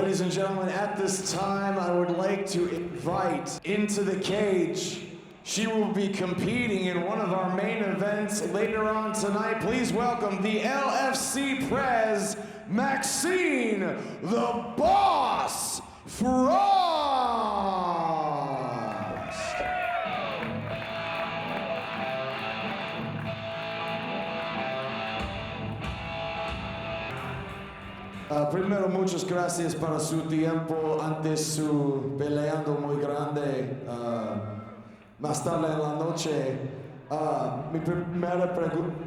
Ladies and gentlemen, at this time, I would like to invite into the cage. She will be competing in one of our main events later on tonight. Please welcome the LFC Prez, Maxine, the Boss Frost. Primero, muchas gracias para su tiempo antes su peleando muy grande. Más tarde en la noche, mi primera pregunta.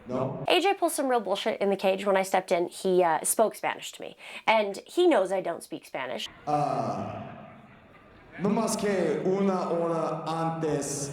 No? AJ pulled some real bullshit in the cage when I stepped in. He spoke Spanish to me, and he knows I don't speak Spanish. No más que una hora antes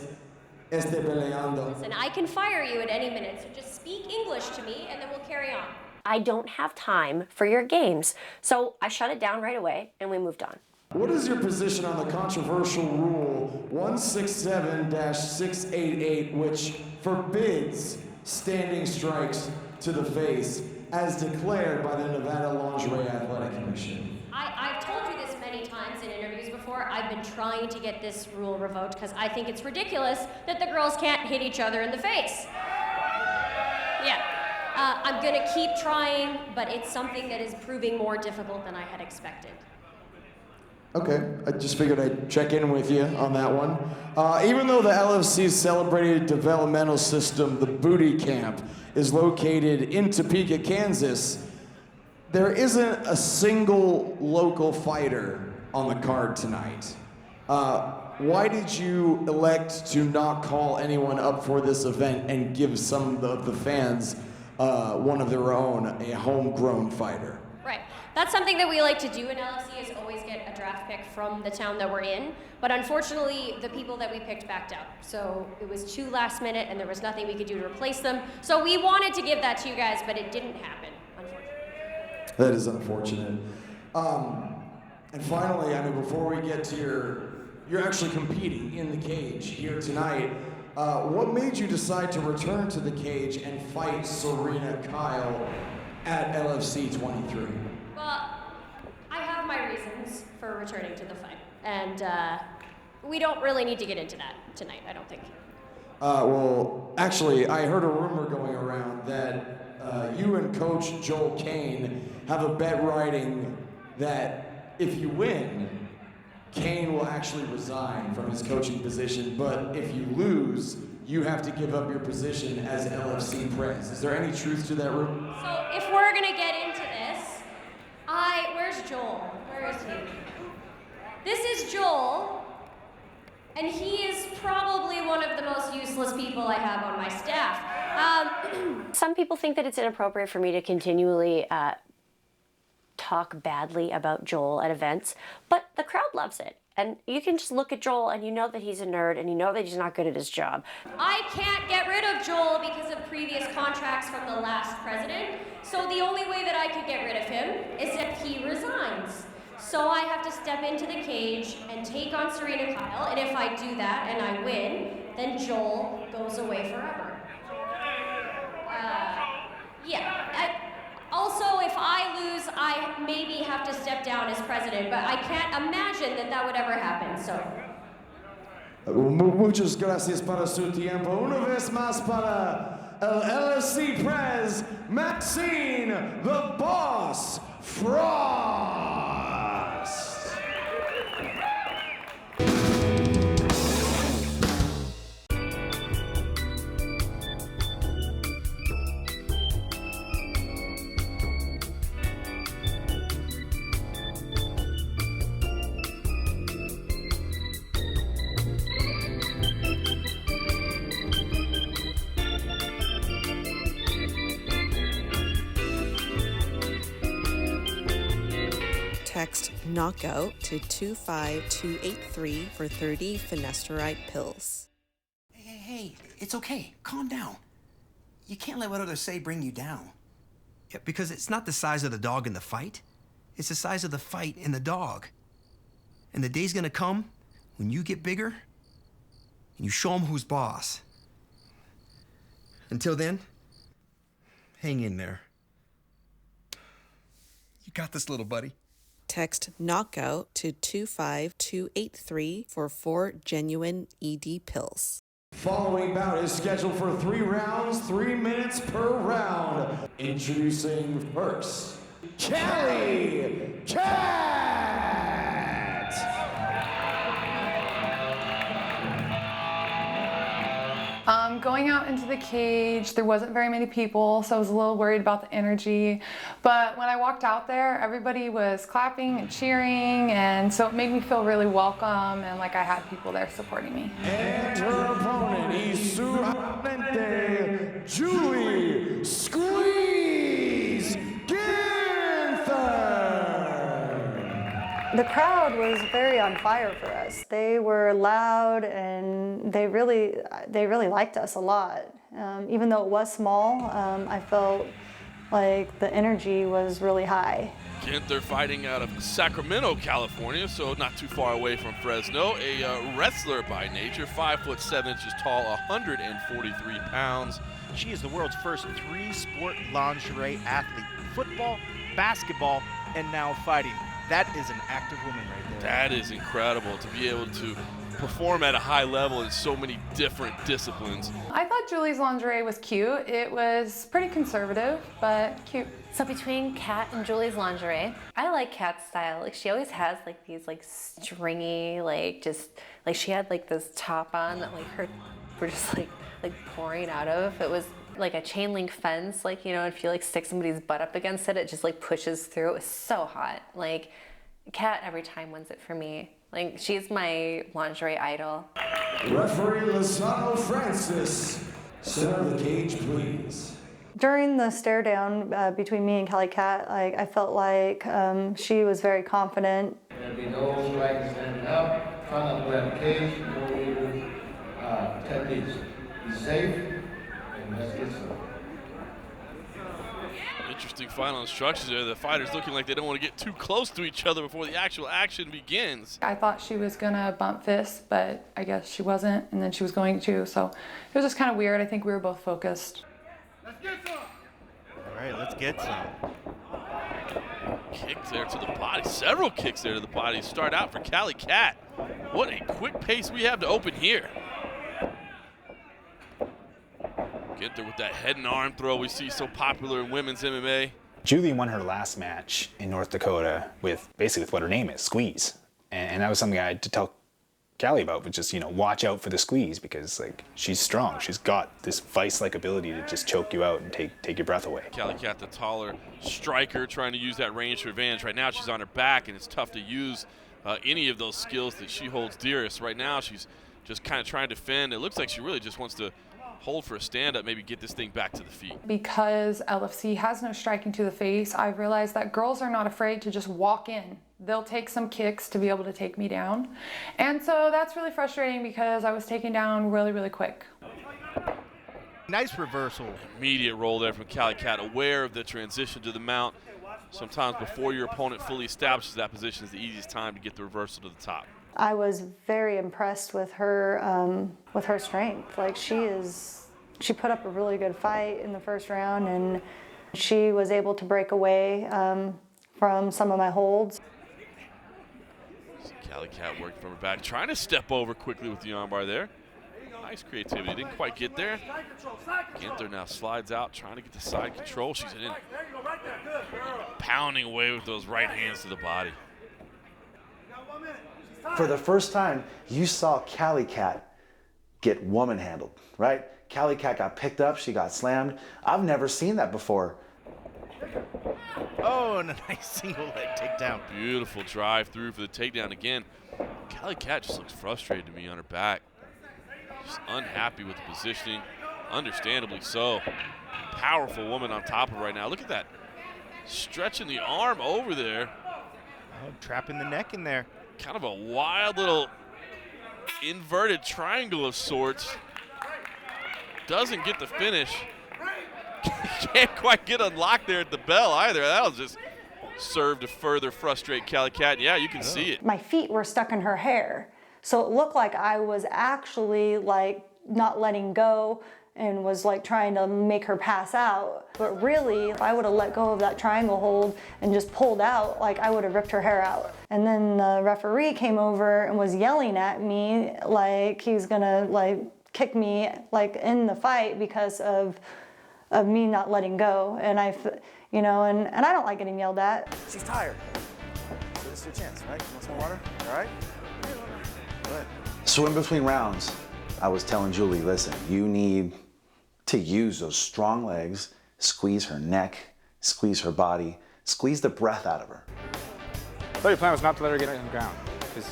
esté peleando. And I can fire you at any minute, so just speak English to me, and then we'll carry on. I don't have time for your games, so I shut it down right away, and we moved on. What is your position on the controversial rule 167-688, which forbids standing strikes to the face, as declared by the Nevada Lingerie Athletic Commission? I've told you this many times in interviews before. I've been trying to get this rule revoked because I think it's ridiculous that the girls can't hit each other in the face. Yeah. I'm gonna keep trying, but it's something that is proving more difficult than I had expected. Okay, I just figured I'd check in with you on that one. Even though the LFC's celebrated developmental system, the Booty Camp, is located in Topeka, Kansas, there isn't a single local fighter on the card tonight. Why did you elect to not call anyone up for this event and give some of the fans one of their own, a homegrown fighter? Right. That's something that we like to do in LFC, is always get a draft pick from the town that we're in. But unfortunately, the people that we picked backed out. So it was too last minute, and there was nothing we could do to replace them. So we wanted to give that to you guys, but it didn't happen, unfortunately. That is unfortunate. And finally, I mean, before we get to you're actually competing in the cage here tonight. What made you decide to return to the cage and fight Serena Kyle at LFC 23? Well, I have my reasons for returning to the fight, and we don't really need to get into that tonight, I don't think. Well, actually, I heard a rumor going around that you and Coach Joel Kane have a bet riding that if you win, Kane will actually resign from his coaching position, but if you lose, you have to give up your position as LFC Prez. Is there any truth to that rumor? So if we're gonna get into this, where's Joel? Where is he? This is Joel, and he is probably one of the most useless people I have on my staff. Some people think that it's inappropriate for me to continually talk badly about Joel at events, but the crowd loves it. And you can just look at Joel and you know that he's a nerd and you know that he's not good at his job. I can't get rid of Joel because of previous contracts from the last president. So the only way that I could get rid of him is if he resigns. So I have to step into the cage and take on Serena Kyle, and if I do that and I win, then Joel goes away forever. Also, if I lose, I maybe have to step down as president, but I can't imagine that that would ever happen, so. Muchas gracias para su tiempo. Una vez más para el LFC Prez, Maxine, the Boss Frost. Text knockout to 25283 for 30 finasteride pills. Hey, it's okay. Calm down. You can't let what others say bring you down. Yeah, because it's not the size of the dog in the fight. It's the size of the fight in the dog. And the day's gonna come when you get bigger and you show them who's boss. Until then, hang in there. got this, little buddy. Text knockout to 25283 for 4 genuine ED pills. Following bout is scheduled for 3 rounds, 3 minutes per round. Introducing first, Callie Cat! Going out into the cage, there wasn't very many people, so I was a little worried about the energy. But when I walked out there, everybody was clapping and cheering, and so it made me feel really welcome and like I had people there supporting me. And her opponent is Suramente Julie Squeeze Ginther! The crowd was very on fire for us. They were loud and they really liked us a lot. Even though it was small, I felt like the energy was really high. Ginther fighting out of Sacramento, California, so not too far away from Fresno. A wrestler by nature, 5'7" tall, 143 pounds. She is the world's first 3-sport lingerie athlete: football, basketball, and now fighting. That is an active woman right there. That is incredible to be able to perform at a high level in so many different disciplines. I thought Julie's lingerie was cute. It was pretty conservative, but cute. So between Kat and Julie's lingerie, I like Kat's style. Like she always has like these like stringy, like just like she had like this top on that like her were just like pouring out of. It was like a chain link fence, like, you know, if you like stick somebody's butt up against it, it just like pushes through. It was so hot. Like Kat every time wins it for me. Like she's my lingerie idol. Referee Lozano Francis, center of the cage, please. During the stare down between me and Callie Cat, like I felt like she was very confident. There'll be no striking standing up, trying not to grab the cage, no illegal techniques. Be safe, and let's get some. Interesting final instructions there. The fighters looking like they don't want to get too close to each other before the actual action begins. I thought she was gonna bump fists, but I guess she wasn't, and then she was going to, so it was just kind of weird. I think we were both focused. Let's get some. All right, let's get some. Kick there to the body, several kicks there to the body. Start out for Callie Cat. What a quick pace we have to open here. Ginther with that head and arm throw we see so popular in women's MMA. Julie won her last match in North Dakota with what her name is, squeeze. And that was something I had to tell Callie about, was just, you know, watch out for the squeeze, because like she's strong. She's got this vice-like ability to just choke you out and take your breath away. Callie Cat, the taller striker, trying to use that range for advantage. Right now she's on her back, and it's tough to use any of those skills that she holds dearest. Right now she's just kind of trying to defend. It looks like she really just wants to hold for a stand-up, maybe get this thing back to the feet. Because LFC has no striking to the face, I've realized that girls are not afraid to just walk in. They'll take some kicks to be able to take me down. And so that's really frustrating because I was taken down really, really quick. Nice reversal. Immediate roll there from Callie Cat, aware of the transition to the mount. Sometimes before your opponent fully establishes that position is the easiest time to get the reversal to the top. I was very impressed with her strength. Like she put up a really good fight in the first round, and she was able to break away from some of my holds. Callie Cat working from her back, trying to step over quickly with the armbar there. Nice creativity, didn't quite get there. Ginther now slides out, trying to get the side control. She's in, pounding away with those right hands to the body. For the first time, you saw Callie Cat get woman handled, right? Callie Cat got picked up, she got slammed. I've never seen that before. Oh, and a nice single leg takedown. Beautiful drive through for the takedown again. Callie Cat just looks frustrated to me on her back. Just unhappy with the positioning, understandably so. Powerful woman on top of her right now. Look at that, stretching the arm over there. Oh, trapping the neck in there. Kind of a wild little inverted triangle of sorts. Doesn't get the finish. Can't quite get unlocked there at the bell either. That'll just serve to further frustrate Callie Cat. Yeah, you can see it. My feet were stuck in her hair, so it looked like I was actually like not letting go, and was like trying to make her pass out. But really, if I would have let go of that triangle hold and just pulled out, like I would have ripped her hair out. And then the referee came over and was yelling at me like he's gonna like kick me like in the fight because of me not letting go. And you know, and I don't like getting yelled at. She's tired. So this is your chance, right? You want some water? All right? Go ahead. So in between rounds, I was telling Julie, listen, you need to use those strong legs, squeeze her neck, squeeze her body, squeeze the breath out of her. I thought your plan was not to let her get on the ground, because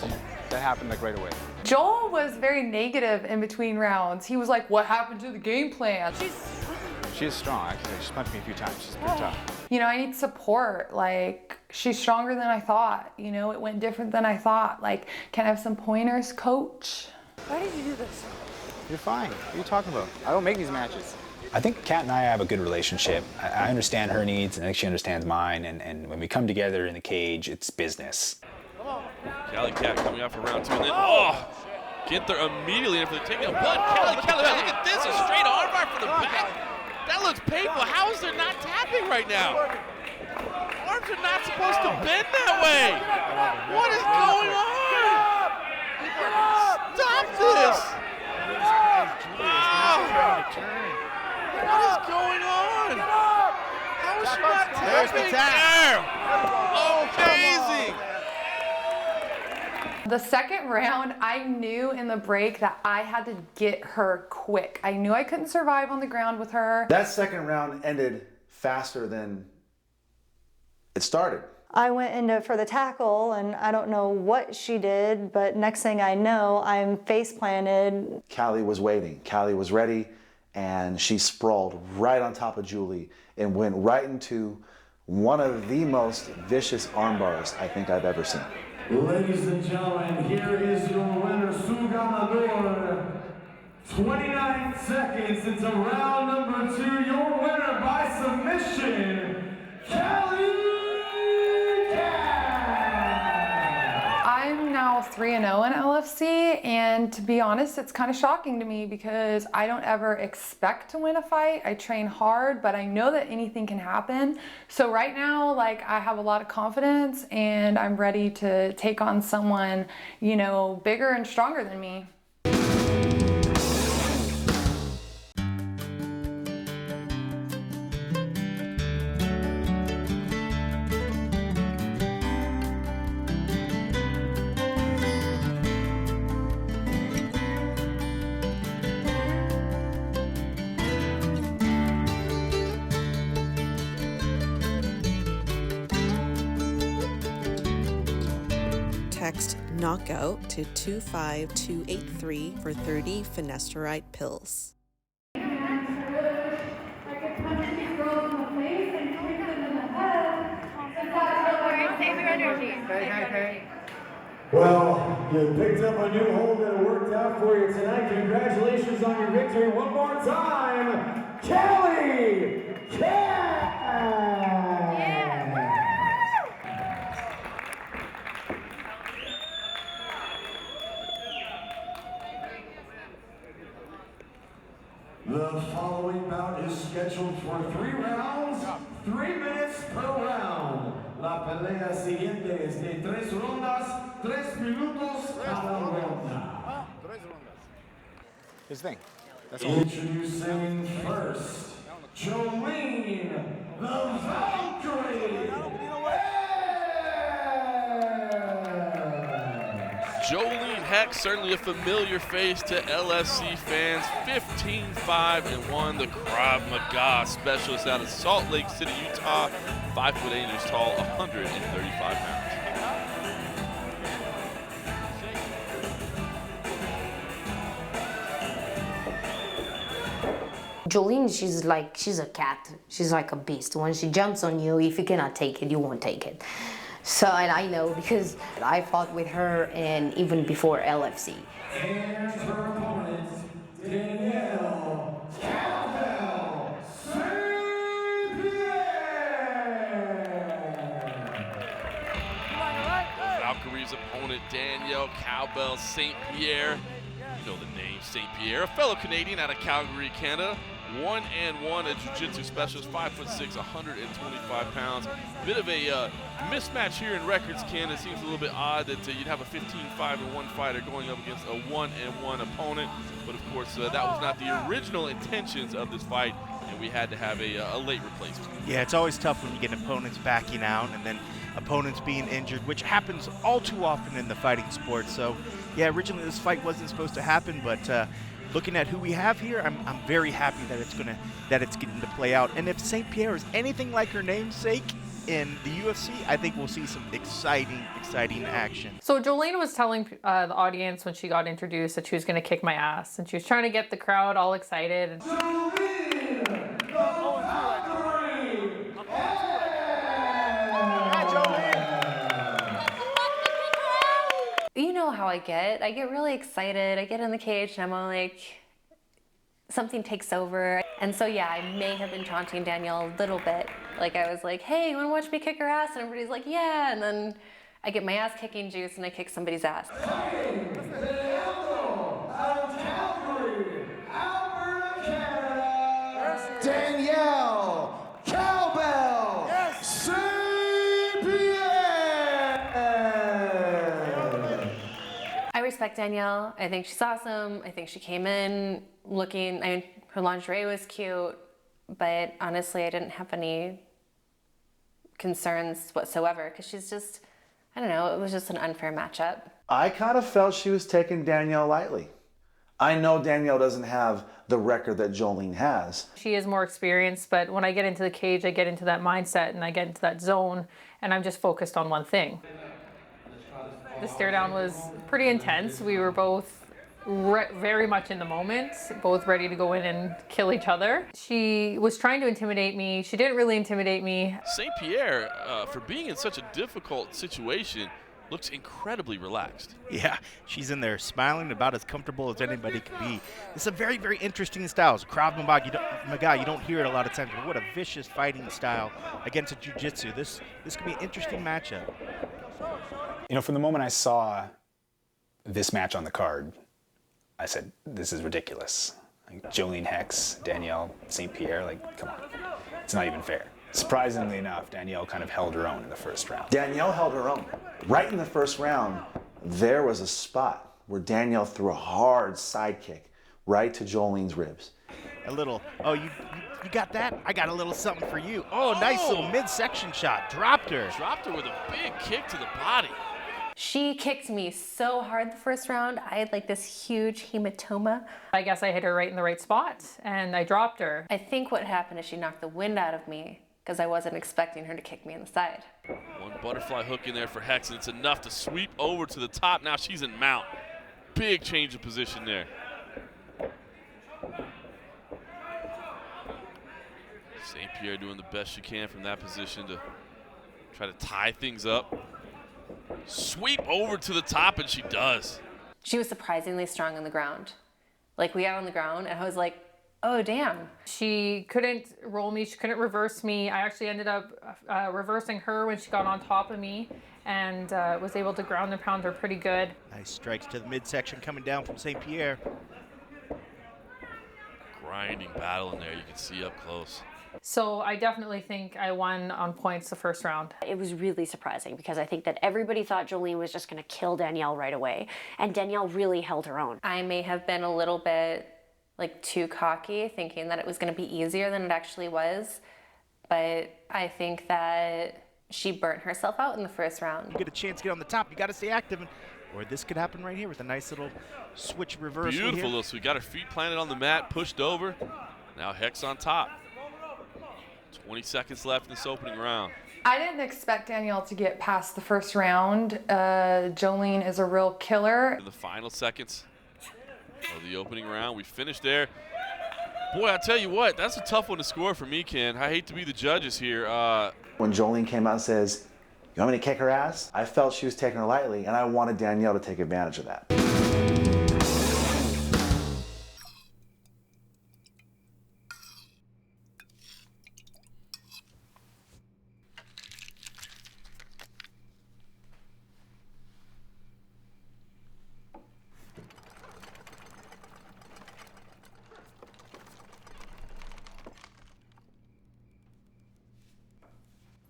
that happened like right away. Joel was very negative in between rounds. He was like, what happened to the game plan? She is strong, actually. She's punched me a few times. She's pretty tough. You know, I need support. Like, she's stronger than I thought. You know, it went different than I thought. Like, can I have some pointers, coach? Why did you do this? You're fine. What are you talking about? I don't make these matches. I think Kat and I have a good relationship. I understand her needs, and I think she understands mine, and when we come together in the cage, it's business. Callie Cat coming out for round 2, and then, Ginther immediately in for the takedown. But Callie, look at this, a straight armbar from the back. That looks painful. How is there not tapping right now? Arms are not supposed to bend that way. What is going on? Stop this! What is going on? How is she not tapping there? Amazing! The second round, I knew in the break that I had to get her quick. I knew I couldn't survive on the ground with her. That second round ended faster than it started. I went into for the tackle, and I don't know what she did, but next thing I know, I'm face planted. Callie was waiting. Callie was ready, and she sprawled right on top of Julie and went right into one of the most vicious arm bars I think I've ever seen. Ladies and gentlemen, here is your winner, su ganador. 29 seconds into round number 2. Your winner by submission, Callie Cat. I'm now 3-0 in LFC, and to be honest, it's kind of shocking to me because I don't ever expect to win a fight. I train hard, but I know that anything can happen. So right now, like, I have a lot of confidence, and I'm ready to take on someone, you know, bigger and stronger than me. Text knockout to 25283 for 30 finasteride pills. Well, you picked up a new hold and it worked out for you tonight. Congratulations on your victory one more time, Callie Cat! The following bout is scheduled for 3 rounds, 3 minutes per round. La pelea siguiente es de 3 rondas, 3 minutos cada ronda. His thing. That's all. Introducing first, Jolene, the Valkyrie. Jolene Heck, certainly a familiar face to LFC fans. 15-5-1, the Krav Maga specialist out of Salt Lake City, Utah. 5'8" inches tall, 135 pounds. Jolene, she's a cat. She's like a beast. When she jumps on you, if you cannot take it, you won't take it. So, and I know because I fought with her and even before LFC. And her opponent, Danielle Cowbell St. Pierre. Valkyrie's opponent, Danielle Cowbell St. Pierre. You know the name, St. Pierre, a fellow Canadian out of Calgary, Canada. 1-1, a jiu-jitsu specialist, 5'6", 125 pounds. Bit of a mismatch here in records, Canada. Seems a little bit odd that you'd have a 15-5-1 fighter going up against a 1-1 opponent. But of course, that was not the original intentions of this fight, and we had to have a late replacement. Yeah, it's always tough when you get opponents backing out and then opponents being injured, which happens all too often in the fighting sport. So, yeah, originally this fight wasn't supposed to happen, but looking at who we have here, I'm very happy that it's getting to play out. And if St. Pierre is anything like her namesake in the UFC, I think we'll see some exciting action. So Jolene was telling the audience when she got introduced that she was going to kick my ass, and she was trying to get the crowd all excited. And you know how I get really excited. I get in the cage and I'm like, something takes over. And so yeah, I may have been taunting Danielle a little bit. Like I was like, hey, you wanna watch me kick her ass? And everybody's like, yeah. And then I get my ass kicking juice and I kick somebody's ass. Danielle Cowbell St. Pierre. I respect Danielle. I think she's awesome. I think she came in looking, her lingerie was cute, but honestly, I didn't have any concerns whatsoever because she's just, I don't know, it was just an unfair matchup. I kind of felt she was taking Danielle lightly. I know Danielle doesn't have the record that Jolene has. she is more experienced, but when I get into the cage, I get into that mindset and I get into that zone and I'm just focused on one thing. The stare down was pretty intense. We were both very much in the moment, both ready to go in and kill each other. She was trying to intimidate me. She didn't really intimidate me. St. Pierre, for being in such a difficult situation, looks incredibly relaxed. Yeah, she's in there smiling, about as comfortable as anybody can be. It's a very, very interesting style. It's Krav Maga, you don't hear it a lot of times, but what a vicious fighting style against a jiu-jitsu. This could be an interesting matchup. You know, from the moment I saw this match on the card, I said, this is ridiculous. Like, Jolene Hex, Danielle St. Pierre, like, come on. It's not even fair. Surprisingly enough, Danielle kind of held her own in the first round. Danielle held her own. Right in the first round, there was a spot where Danielle threw a hard side kick right to Jolene's ribs. A little, oh, you got that? I got a little something for you. Oh, nice little midsection shot. Dropped her. Dropped her with a big kick to the body. She kicked me so hard the first round. I had like this huge hematoma. I guess I hit her right in the right spot and I dropped her. I think what happened is she knocked the wind out of me because I wasn't expecting her to kick me in the side. One butterfly hook in there for Hex, and it's enough to sweep over to the top. Now she's in mount. Big change of position there. St. Pierre doing the best she can from that position to try to tie things up. Sweep over to the top, and she does. She was surprisingly strong on the ground. Like, we got on the ground, and I was like, oh, damn. She couldn't roll me. She couldn't reverse me. I actually ended up reversing her when she got on top of me and was able to ground and pound her pretty good. Nice strikes to the midsection coming down from St. Pierre. Grinding battle in there, you can see up close. So I definitely think I won on points the first round. It was really surprising because I think that everybody thought Jolene was just going to kill Danielle right away, and Danielle really held her own. I may have been a little bit like too cocky, thinking that it was going to be easier than it actually was, but I think that she burnt herself out in the first round. You get a chance to get on the top, you got to stay active, or this could happen right here with a nice little switch reversal. Beautiful little switch. Got her feet planted on the mat, pushed over. Now Hex on top. 20 seconds left in this opening round. I didn't expect Danielle to get past the first round. Jolene is a real killer. In the final seconds of the opening round, we finished there. Boy, I tell you what, that's a tough one to score for me, Ken. I hate to be the judges here. When Jolene came out and says, you want me to kick her ass? I felt she was taking her lightly, and I wanted Danielle to take advantage of that.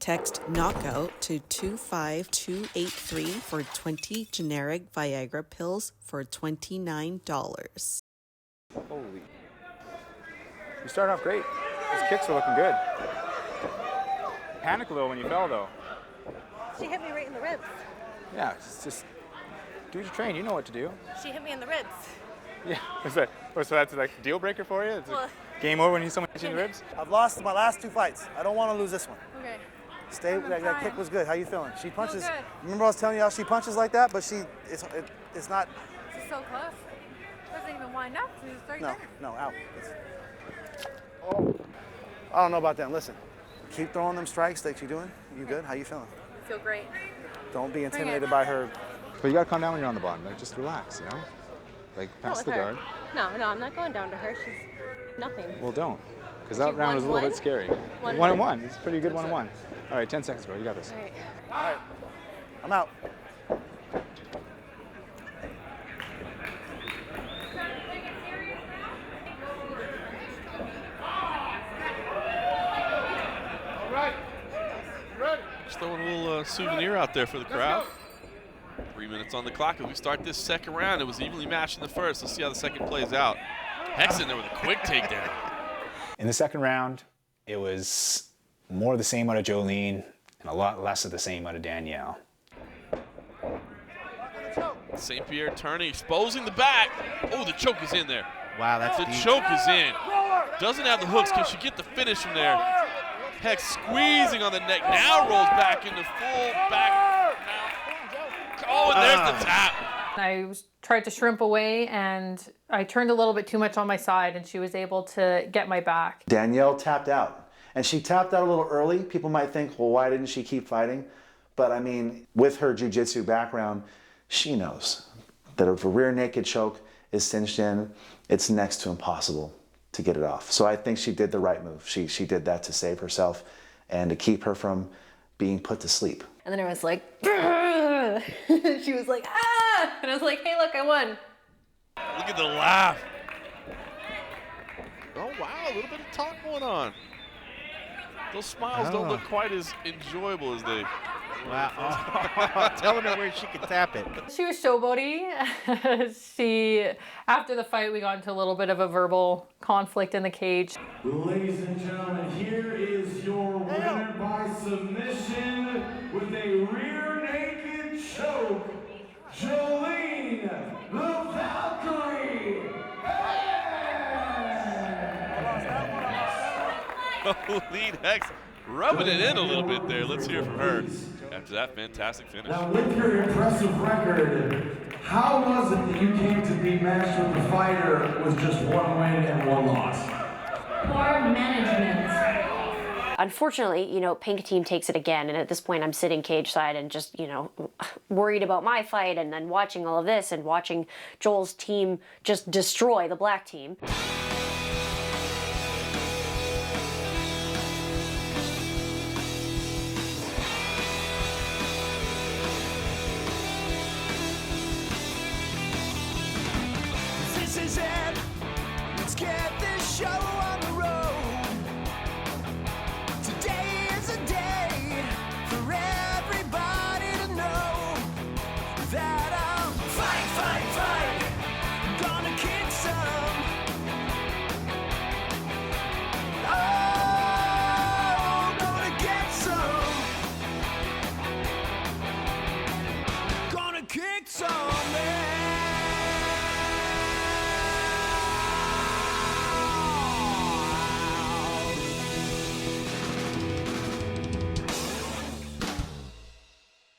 Text knockout to 25283 for 20 generic Viagra pills for $29. Holy. You started off great. His kicks are looking good. Panic a little when you fell, though. She hit me right in the ribs. Yeah, just do what you train. You know what to do. She hit me in the ribs. Yeah. So that's like a deal breaker for you? It's Well, game over when someone hits you in the ribs? I've lost my last 2 fights. I don't want to lose this one. okay. Stay. That kick was good. How you feeling? She punches. good. Remember I was telling you how she punches like that, but it's not. This is so close. Doesn't even wind up. It's right there. No, out. Oh. I don't know about that. Listen, keep throwing them strikes that you're doing. You good? How you feeling? I feel great. Don't be intimidated by her. But you gotta calm down when you're on the bottom. Like, just relax, you know? Like, pass Not the with her. guard. No, I'm not going down to her. She's nothing. Well, don't. Because She that round was a little won bit scary. 1-1. It's a pretty good 1-1. All right, 10 seconds, bro. You got this. All right. I'm out. Just throwing a little souvenir out there for the crowd. 3 minutes on the clock as we start this second round. It was evenly matched in the first. Let's see how the second plays out. Hex in there with a quick takedown. In the second round, it was more of the same out of Jolene and a lot less of the same out of Danielle. St. Pierre turning, exposing the back. Oh, the choke is in there. Wow, that's the deep. choke is in. Doesn't have the hooks. Can she get the finish from there? Hex squeezing on the neck. Now rolls back into full back. Oh, and there's the tap. I tried to shrimp away and I turned a little bit too much on my side and she was able to get my back. Danielle tapped out, and she tapped out a little early. People might think, well, why didn't she keep fighting? But I mean, with her jiu-jitsu background, she knows that if a rear naked choke is cinched in, it's next to impossible to get it off. So I think she did the right move. She did that to save herself and to keep her from being put to sleep. And then I was like, she was like, ah! And I was like, hey, look, I won. Look at the laugh. Oh, wow, a little bit of talk going on. Those smiles don't look quite as enjoyable as they. Wow. Telling her where she can tap it. She was showboating. After the fight, we got into a little bit of a verbal conflict in the cage. Ladies and gentlemen, here is your winner by submission with a rear naked choke, Jolene the Valkyrie. Lead Hex rubbing it in a little bit there. Let's hear from her after that fantastic finish. Now, with your impressive record, how was it that you came to be matched with a fighter with just 1 win and 1 loss? Poor management. Unfortunately, Pink Team takes it again, and at this point I'm sitting cage side and just, worried about my fight, and then watching all of this and watching Joel's team just destroy the black team. This is it. Let's get this show on the road. Today is a day for everybody to know that I'm fight. I'm gonna kick some. Oh, I'm gonna get some. Gonna kick some.